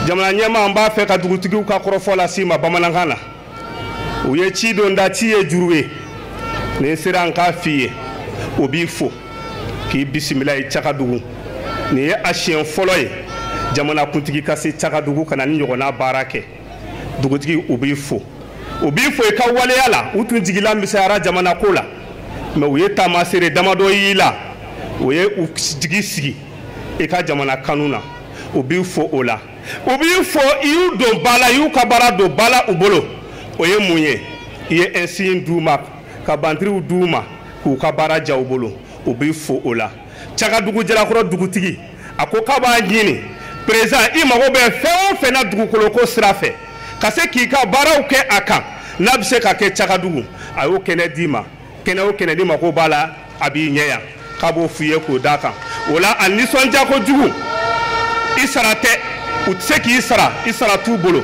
jamana ɲɛma an b'a fɛ ka dugutigiw ka kɔrɔfɔ lase ma bamanankan na u ye ci don da ci ye juru ye ni sera an k'a f'i ye o b'i fo k'i bisimila ye Cakadugu nin ye a siɲɛ fɔlɔ ye jamana kuntigi ka se Cakadugu ka na ni ɲɔgɔnna baara kɛ dugutigi u b'i fo i ka waleya la u tun jigila misayara jamana ko la mais u ye taamasere damadɔ y'i la u ye u jigi sigi i ka jamana kanu na u b'i fo o la u b'i fo i y'u don ba la i y'u ka baara don ba la u bolo o ye mun ye i ye insigne d'u ma ka bantiriw d'u ma k'u ka baara ja u bolo u b'i fo o la Cakadugu Jalakɔrɔ dugutigi a ko k'a b'a ɲini président i mago bɛ fɛn o fɛn na dugukoloko sira fɛ ka se k'i ka baaraw kɛ a kan n'a bɛ se ka kɛ Cakadugu a y'o kɛnɛ d'i ma kɛnɛ o kɛnɛ ni mago b'a la a b'i ɲɛ yan k'a b'o f'i ye k'o d'a kan o la a nisɔndiya kojugu i sara tɛ u tɛ se k'i sara i sara t'u bolo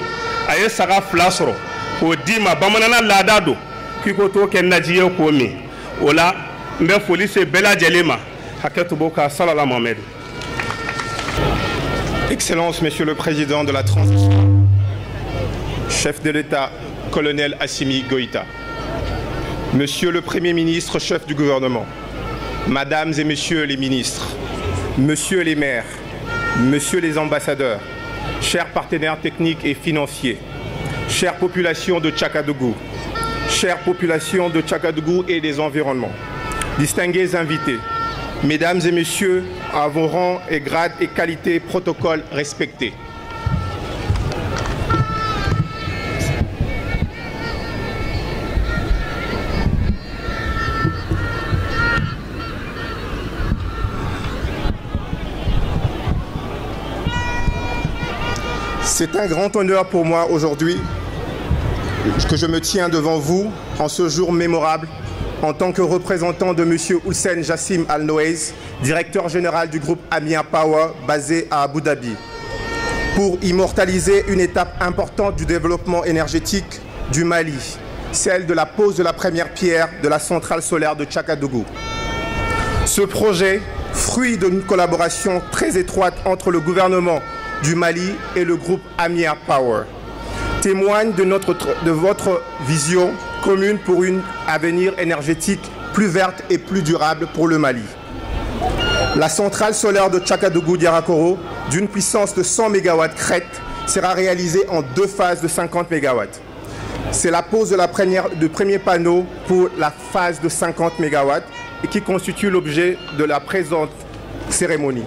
a ye saga 2 sɔrɔ k'o d'i ma bamanana laada don k'i ko t'o kɛ naji ye k'o min o la n bɛ foli se bɛɛ lajɛlen ma hakɛto b'o kan salala Mohamed. Excellence, Monsieur le Président de la Transition, chef de l'État, colonel Assimi Goïta, Monsieur le Premier ministre, chef du gouvernement, Mesdames et Messieurs les ministres, Messieurs les maires, Messieurs les ambassadeurs, chers partenaires techniques et financiers, chère population de Cakadougou, chère population de Cakadougou et des environnements, distingués invités, Mesdames et Messieurs, à vos rangs et grades et qualités, protocoles respectés. C'est un grand honneur pour moi aujourd'hui que je me tiens devant vous en ce jour mémorable en tant que représentant de M. Hussein Jassim Al-Noaïs, directeur général du groupe Amia Power basé à Abu Dhabi, pour immortaliser une étape importante du développement énergétique du Mali, celle de la pose de la première pierre de la centrale solaire de Cakadougou. Ce projet, fruit d'une collaboration très étroite entre le gouvernement du Mali et le groupe Amia Power, témoigne de votre vision commune pour un avenir énergétique plus verte et plus durable pour le Mali. La centrale solaire de Cakadougou Diarakoro, d'une puissance de 100 MW crête, sera réalisée en 2 phases de 50 MW. C'est la pose de premier panneau pour la phase de 50 MW et qui constitue l'objet de la présente cérémonie.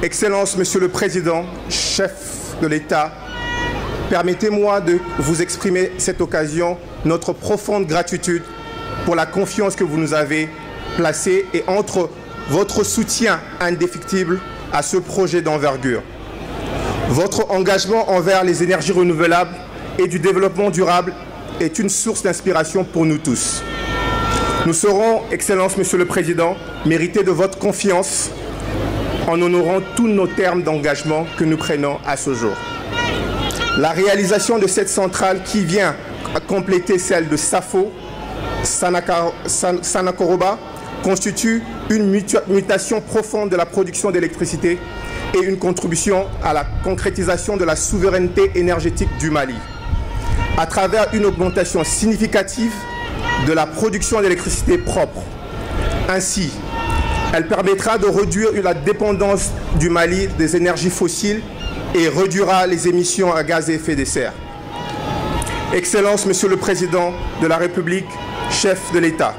Excellence, Monsieur le Président, chef de l'État, permettez-moi de vous exprimer cette occasion notre profonde gratitude pour la confiance que vous nous avez placée et entre votre soutien indéfectible à ce projet d'envergure. Votre engagement envers les énergies renouvelables et du développement durable est une source d'inspiration pour nous tous. Nous saurons, Excellence, Monsieur le Président, mériter de votre confiance en honorant tous nos termes d'engagement que nous prenons à ce jour. La réalisation de cette centrale qui vient à compléter celle de Safo, Sanakoroba, constitue une mutation profonde de la production d'électricité et une contribution à la concrétisation de la souveraineté énergétique du Mali, à travers une augmentation significative de la production d'électricité propre. Ainsi, elle permettra de réduire la dépendance du Mali des énergies fossiles et réduira les émissions à gaz à effet de serre. Excellence, Monsieur le Président de la République, chef de l'État,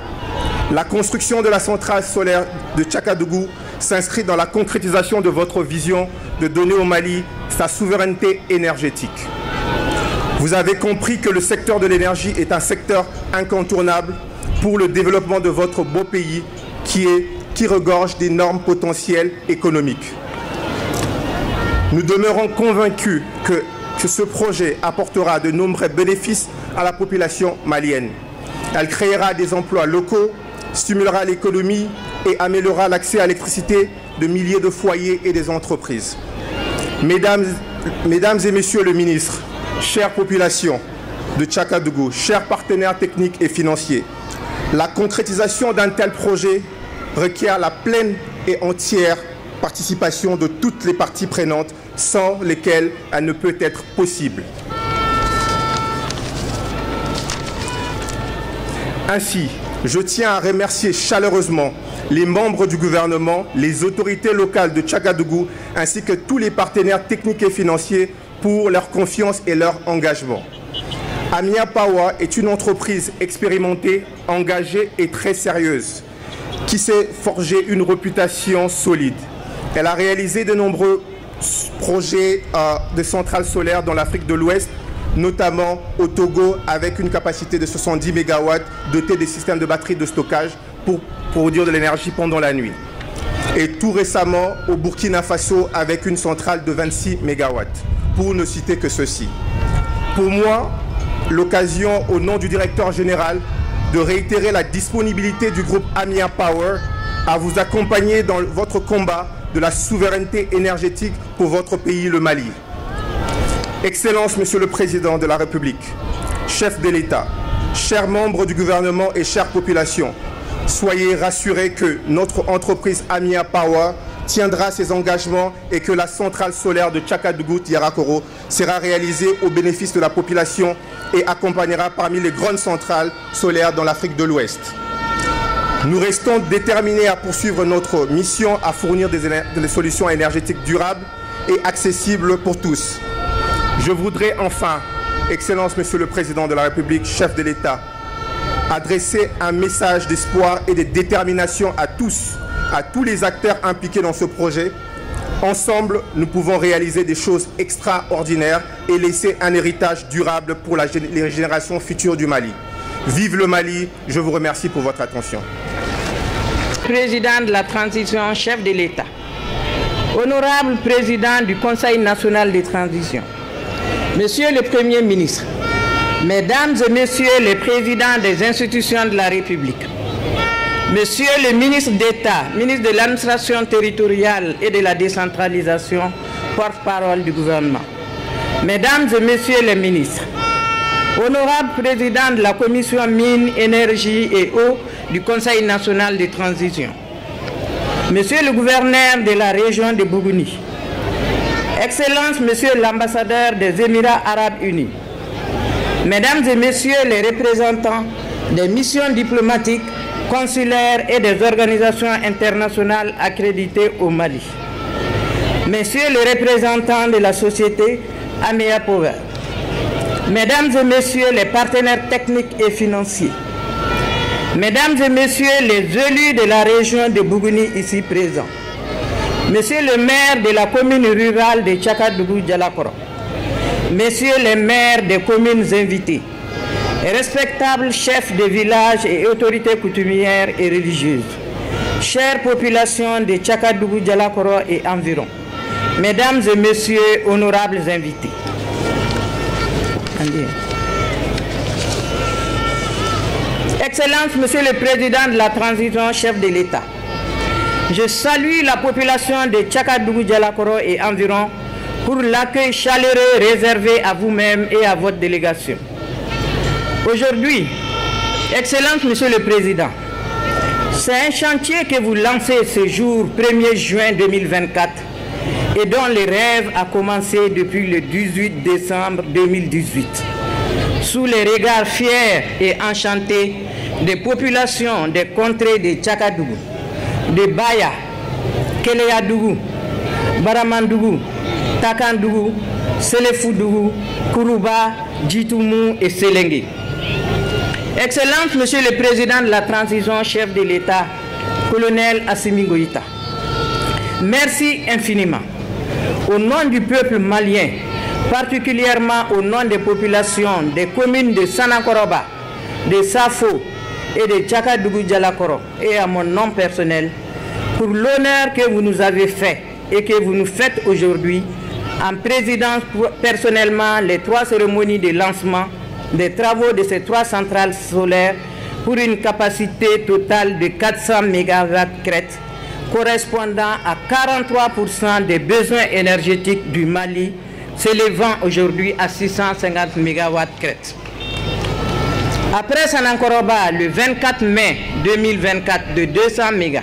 la construction de la centrale solaire de Cakadougou s'inscrit dans la concrétisation de votre vision de donner au Mali sa souveraineté énergétique. Vous avez compris que le secteur de l'énergie est un secteur incontournable pour le développement de votre beau pays qui regorge d'énormes potentiels économiques. Nous demeurons convaincus que ce projet apportera de nombreux bénéfices à la population malienne. Elle créera des emplois locaux, stimulera l'économie et améliorera l'accès à l'électricité de milliers de foyers et des entreprises. Mesdames et Messieurs le ministre, chère population de Cakadougou, chers partenaires techniques et financiers, la concrétisation d'un tel projet requiert la pleine et entière participation de toutes les parties prenantes sans lesquelles elle ne peut être possible. Ainsi, je tiens à remercier chaleureusement les membres du gouvernement, les autorités locales de Tchagadougou, ainsi que tous les partenaires techniques et financiers pour leur confiance et leur engagement. Amia Power est une entreprise expérimentée, engagée et très sérieuse, qui s'est forgé une réputation solide. Elle a réalisé de nombreux projets de centrales solaires dans l'Afrique de l'Ouest, notamment au Togo, avec une capacité de 70 MW dotée des systèmes de batterie de stockage pour produire de l'énergie pendant la nuit. Et tout récemment au Burkina Faso avec une centrale de 26 MW, pour ne citer que ceci. Pour moi, l'occasion au nom du directeur général de réitérer la disponibilité du groupe Amia Power à vous accompagner dans votre combat de la souveraineté énergétique pour votre pays, le Mali. Excellence, Monsieur le Président de la République, chef de l'État, chers membres du gouvernement et chère population, soyez rassurés que notre entreprise Amia Power tiendra ses engagements et que la centrale solaire de Tchakadougou-Tiarakoro sera réalisée au bénéfice de la population et accompagnera parmi les grandes centrales solaires dans l'Afrique de l'Ouest. Nous restons déterminés à poursuivre notre mission à fournir des solutions énergétiques durables et accessibles pour tous. Je voudrais enfin, Excellence Monsieur le Président de la République, chef de l'État, adresser un message d'espoir et de détermination à tous les acteurs impliqués dans ce projet. Ensemble, nous pouvons réaliser des choses extraordinaires et laisser un héritage durable pour les générations futures du Mali. Vive le Mali, je vous remercie pour votre attention. Président de la transition, chef de l'État, honorable président du Conseil national de transition, Monsieur le Premier ministre, Mesdames et Messieurs les présidents des institutions de la République, Monsieur le ministre d'État, ministre de l'administration territoriale et de la décentralisation, porte-parole du gouvernement, Mesdames et Messieurs les ministres, honorable président de la commission mines, énergie et eau du Conseil national de transition, Monsieur le gouverneur de la région de Bougouni, Excellence Monsieur l'ambassadeur des Émirats arabes unis, Mesdames et Messieurs les représentants des missions diplomatiques, consulaires et des organisations internationales accréditées au Mali, Messieurs les représentants de la société Amia Power, Mesdames et Messieurs les partenaires techniques et financiers, Mesdames et Messieurs les élus de la région de Bougouni ici présents, Monsieur le maire de la commune rurale de Tchakadougou-Dialakoro, Messieurs les maires des communes invitées, respectables chefs de village et autorités coutumières et religieuses, chère population de Tchakadougou-Dialakoro et environ, Mesdames et Messieurs, honorables invités. Excellence, Monsieur le Président de la transition, chef de l'État, je salue la population de Tchakadougou-Dialakoro et environ pour l'accueil chaleureux réservé à vous-même et à votre délégation. Aujourd'hui, Excellence Monsieur le Président, c'est un chantier que vous lancez ce jour 1er juin 2024 et dont le rêve a commencé depuis le 18 décembre 2018. Sous les regards fiers et enchantés des populations des contrées de Tchakadougou, de Baya, Keleyadougou, Baramandougou, Takandougou, Selefoudou, Kourouba, Djitoumou et Sélengue. Excellence, Monsieur le Président de la transition, chef de l'État, colonel Assimi Goïta, merci infiniment. Au nom du peuple malien, particulièrement au nom des populations des communes de Sanakoroba, de Safo et de Tchakadougou-Dialakoro, et à mon nom personnel, pour l'honneur que vous nous avez fait et que vous nous faites aujourd'hui en présidant personnellement les 3 cérémonies de lancement des travaux de ces 3 centrales solaires pour une capacité totale de 400 MW crête, correspondant à 43% des besoins énergétiques du Mali, s'élevant aujourd'hui à 650 MW crête. Après Sanankoroba, le 24 mai 2024 de 200 MW,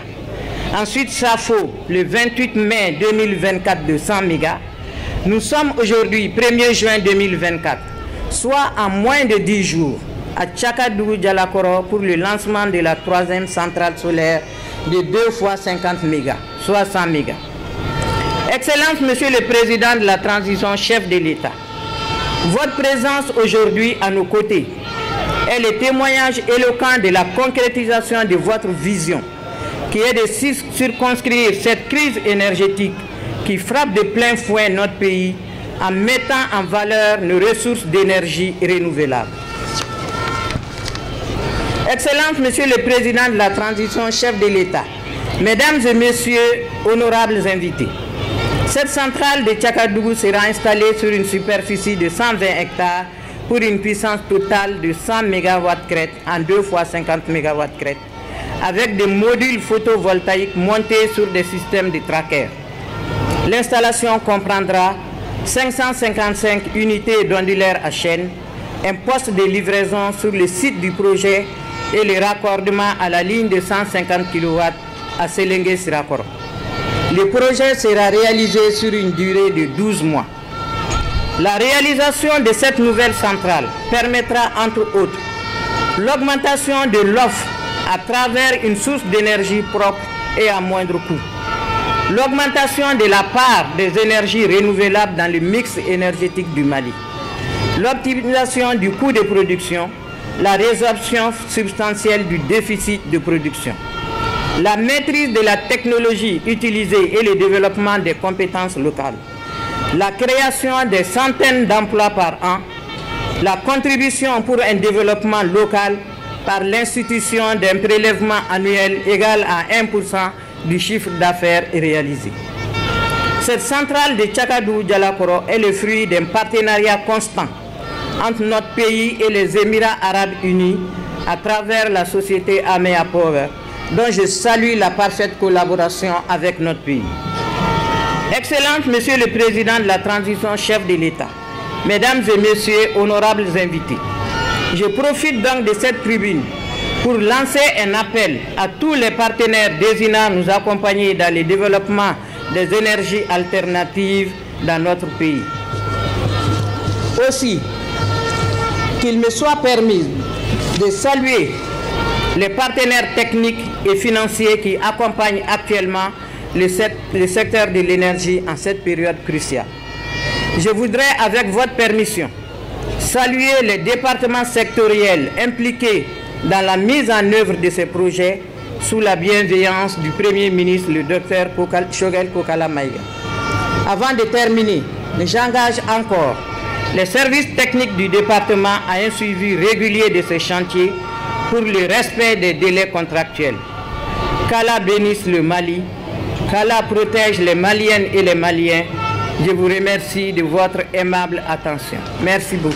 Ensuite, SAFO, le 28 mai 2024 de 100 mégas. Nous sommes aujourd'hui 1er juin 2024, soit en moins de 10 jours, à Tchakadougou-Dialakoro pour le lancement de la 3e centrale solaire de 2 fois 50 mégas, soit 100 mégas. Excellence, Monsieur le Président de la Transition, chef de l'État, votre présence aujourd'hui à nos côtés est le témoignage éloquent de la concrétisation de votre vision, qui est de circonscrire cette crise énergétique qui frappe de plein fouet notre pays en mettant en valeur nos ressources d'énergie renouvelables. Excellence, Monsieur le Président de la Transition, chef de l'État, Mesdames et Messieurs, honorables invités, cette centrale de Tchakadougou sera installée sur une superficie de 120 hectares pour une puissance totale de 100 MW crête en 2 fois 50 MW crête, avec des modules photovoltaïques montés sur des systèmes de trackers. L'installation comprendra 555 unités d'ondulaires à chaîne, un poste de livraison sur le site du projet et le raccordement à la ligne de 150 kW à Selengue-Sirakoro. Le projet sera réalisé sur une durée de 12 mois. La réalisation de cette nouvelle centrale permettra, entre autres, l'augmentation de l'offre à travers une source d'énergie propre et à moindre coût, l'augmentation de la part des énergies renouvelables dans le mix énergétique du Mali, l'optimisation du coût de production, la résorption substantielle du déficit de production, la maîtrise de la technologie utilisée et le développement des compétences locales, la création de centaines d'emplois par an, la contribution pour un développement local par l'institution d'un prélèvement annuel égal à 1% du chiffre d'affaires réalisé. Cette centrale de Tchakadougou-Dialakoro est le fruit d'un partenariat constant entre notre pays et les Émirats arabes unis à travers la société Amea Power, dont je salue la parfaite collaboration avec notre pays. Excellence, Monsieur le Président de la Transition, chef de l'État, Mesdames et Messieurs, honorables invités, je profite donc de cette tribune pour lancer un appel à tous les partenaires désignant nous accompagner dans le développement des énergies alternatives dans notre pays. Aussi, qu'il me soit permis de saluer les partenaires techniques et financiers qui accompagnent actuellement le secteur de l'énergie en cette période cruciale. Je voudrais, avec votre permission, saluer les départements sectoriels impliqués dans la mise en œuvre de ces projets sous la bienveillance du Premier ministre, le Dr Choguel Kokala Maïga. Avant de terminer, j'engage encore les services techniques du département à un suivi régulier de ces chantiers pour le respect des délais contractuels. Qu'Allah bénisse le Mali, qu'Allah protège les Maliennes et les Maliens. Je vous remercie de votre aimable attention. Merci beaucoup.